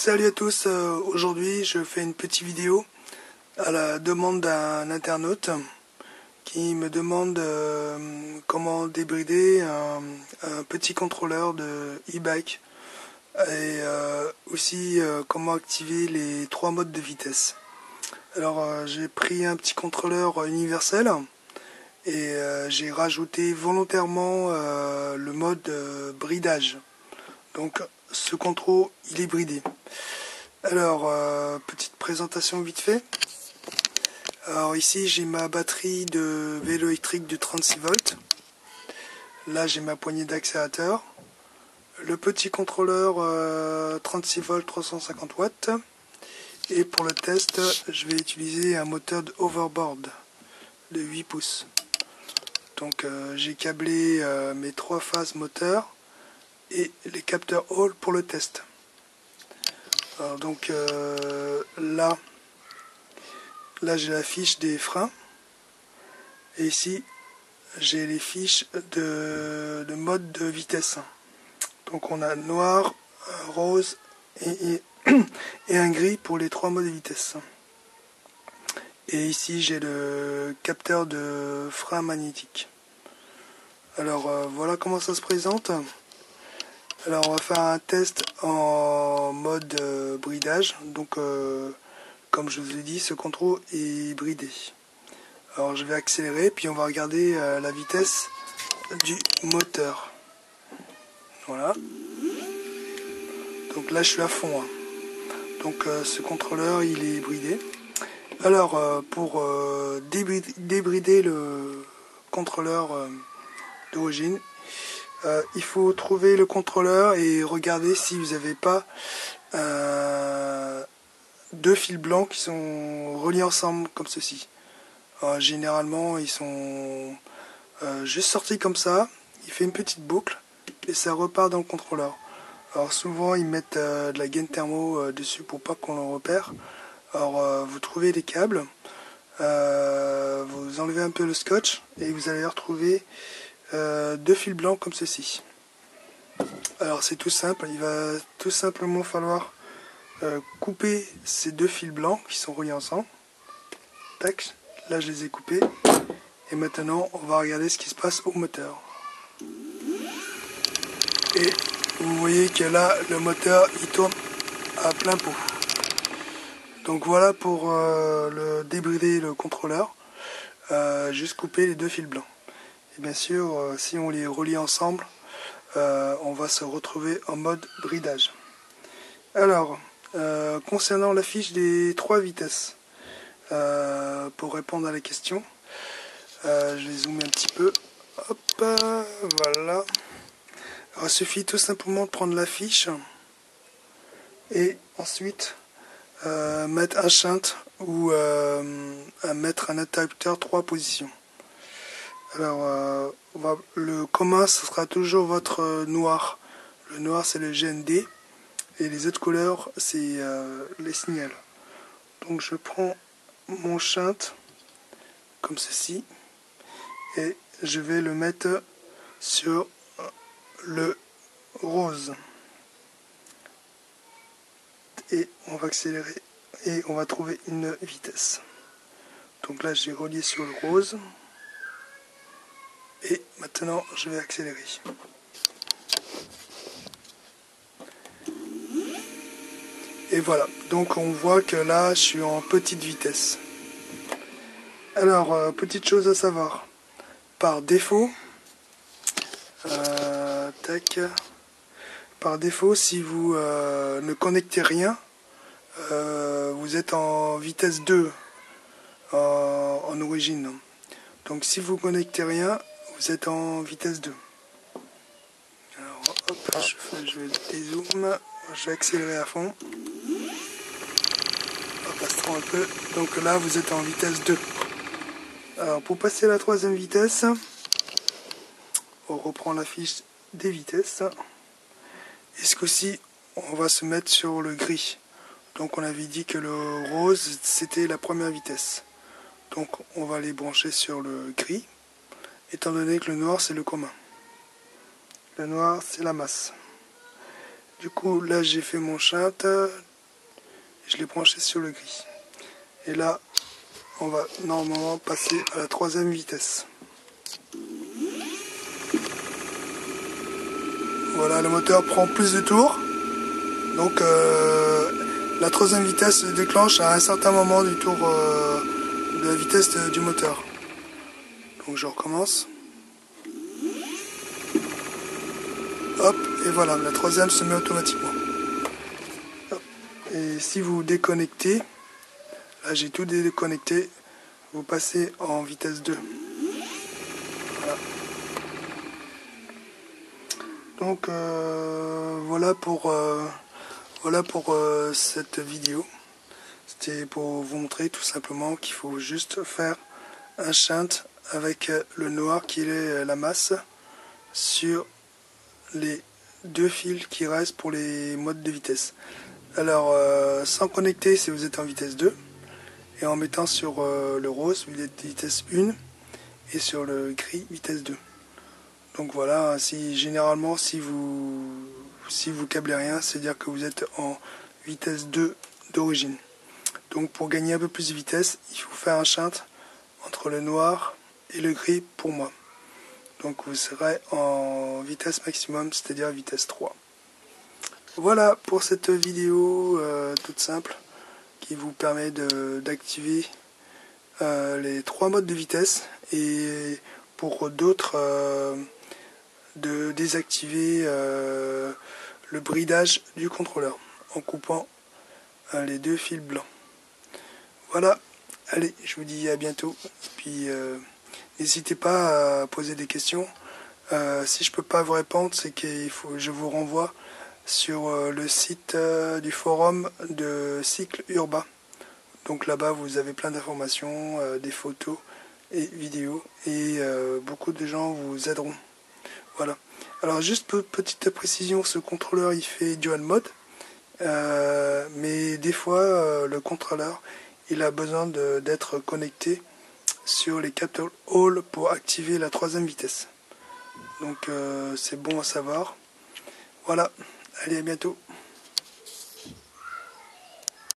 Salut à tous, aujourd'hui je fais une petite vidéo à la demande d'un internaute qui me demande comment débrider un petit contrôleur de e-bike et aussi comment activer les 3 modes de vitesse. Alors j'ai pris un petit contrôleur universel et j'ai rajouté volontairement le mode bridage. Donc ce contrôle il est bridé. Alors, petite présentation vite fait. Alors ici j'ai ma batterie de vélo électrique de 36 volts. Là j'ai ma poignée d'accélérateur. Le petit contrôleur 36 volts 350 watts. Et pour le test, je vais utiliser un moteur de overboard de 8 pouces. Donc j'ai câblé mes 3 phases moteur et les capteurs Hall pour le test. Alors donc là j'ai la fiche des freins et ici j'ai les fiches de mode de vitesse. Donc on a noir, rose et un gris pour les 3 modes de vitesse. Et ici j'ai le capteur de frein magnétique. Alors voilà comment ça se présente. Alors on va faire un test en mode bridage. Donc comme je vous ai dit, ce contrôle est bridé. Alors je vais accélérer, puis on va regarder la vitesse du moteur. Voilà. Donc là je suis à fond. Donc ce contrôleur il est bridé. Alors pour débrider le contrôleur d'origine, il faut trouver le contrôleur et regarder si vous n'avez pas 2 fils blancs qui sont reliés ensemble comme ceci. Généralement ils sont juste sortis comme ça, il fait une petite boucle et ça repart dans le contrôleur. Alors souvent ils mettent de la gaine thermo dessus pour pas qu'on le repère. Alors vous trouvez des câbles, vous enlevez un peu le scotch et vous allez retrouver 2 fils blancs comme ceci. Alors c'est tout simple, il va tout simplement falloir couper ces 2 fils blancs qui sont reliés ensemble. Tac, là je les ai coupés. Et maintenant on va regarder ce qui se passe au moteur. Et vous voyez que là le moteur il tourne à plein pot. Donc voilà pour le débrider le contrôleur. Juste couper les 2 fils blancs. Et bien sûr si on les relie ensemble, on va se retrouver en mode bridage. Alors concernant la fiche des 3 vitesses, pour répondre à la question, je vais zoomer un petit peu. Hop, voilà. Alors, il suffit tout simplement de prendre la fiche et ensuite mettre un shunt ou mettre un interrupteur 3 positions. Alors le commun ce sera toujours votre noir. Le noir c'est le GND et les autres couleurs c'est les signals. Donc je prends mon shunt comme ceci et je vais le mettre sur le rose et on va accélérer et on va trouver une vitesse. Donc là j'ai relié sur le rose et maintenant je vais accélérer. Et voilà, donc on voit que là je suis en petite vitesse. Alors petite chose à savoir, par défaut, par défaut si vous ne connectez rien, vous êtes en vitesse 2 en origine. Donc si vous connectez rien, vous êtes en vitesse 2. Alors hop, je vais dézoom, je vais accélérer à fond. On passe trop un peu. Donc là vous êtes en vitesse 2. Alors pour passer à la 3e vitesse, on reprend la fiche des vitesses. Et ce coup-ci, on va se mettre sur le gris. Donc on avait dit que le rose c'était la première vitesse. Donc on va les brancher sur le gris, étant donné que le noir c'est le commun. Le noir c'est la masse. Du coup là j'ai fait mon shunt, Je l'ai branché sur le gris. Et là, on va normalement passer à la 3e vitesse. Voilà, le moteur prend plus de tours. Donc la 3e vitesse se déclenche à un certain moment du tour de la vitesse du moteur. Donc je recommence. Hop, et voilà, la 3e se met automatiquement. Hop. Et si vous déconnectez, là j'ai tout déconnecté, vous passez en vitesse 2. Voilà. Donc voilà pour cette vidéo. C'était pour vous montrer tout simplement qu'il faut juste faire un shunt avec le noir qui est la masse sur les 2 fils qui restent pour les modes de vitesse. Alors sans connecter si vous êtes en vitesse 2 et en mettant sur le rose vous êtes vitesse 1 et sur le gris vitesse 2. Donc voilà, généralement si vous câblez rien, c'est-à-dire que vous êtes en vitesse 2 d'origine. Donc pour gagner un peu plus de vitesse, il faut faire un shunt entre le noir et le gris pour moi. Donc vous serez en vitesse maximum, c'est-à-dire vitesse 3. Voilà pour cette vidéo toute simple qui vous permet d'activer les 3 modes de vitesse et pour d'autres de désactiver le bridage du contrôleur en coupant les 2 fils blancs. Voilà, allez, je vous dis à bientôt. Et puis n'hésitez pas à poser des questions. Si je peux pas vous répondre, c'est je vous renvoie sur le site du forum de Cycle Urbain. Donc là-bas, vous avez plein d'informations, des photos et vidéos, et beaucoup de gens vous aideront. Voilà. Alors juste petite précision, ce contrôleur il fait dual mode, mais des fois le contrôleur il a besoin d'être connecté sur les capteurs Hall pour activer la 3e vitesse. Donc c'est bon à savoir. Voilà, allez à bientôt.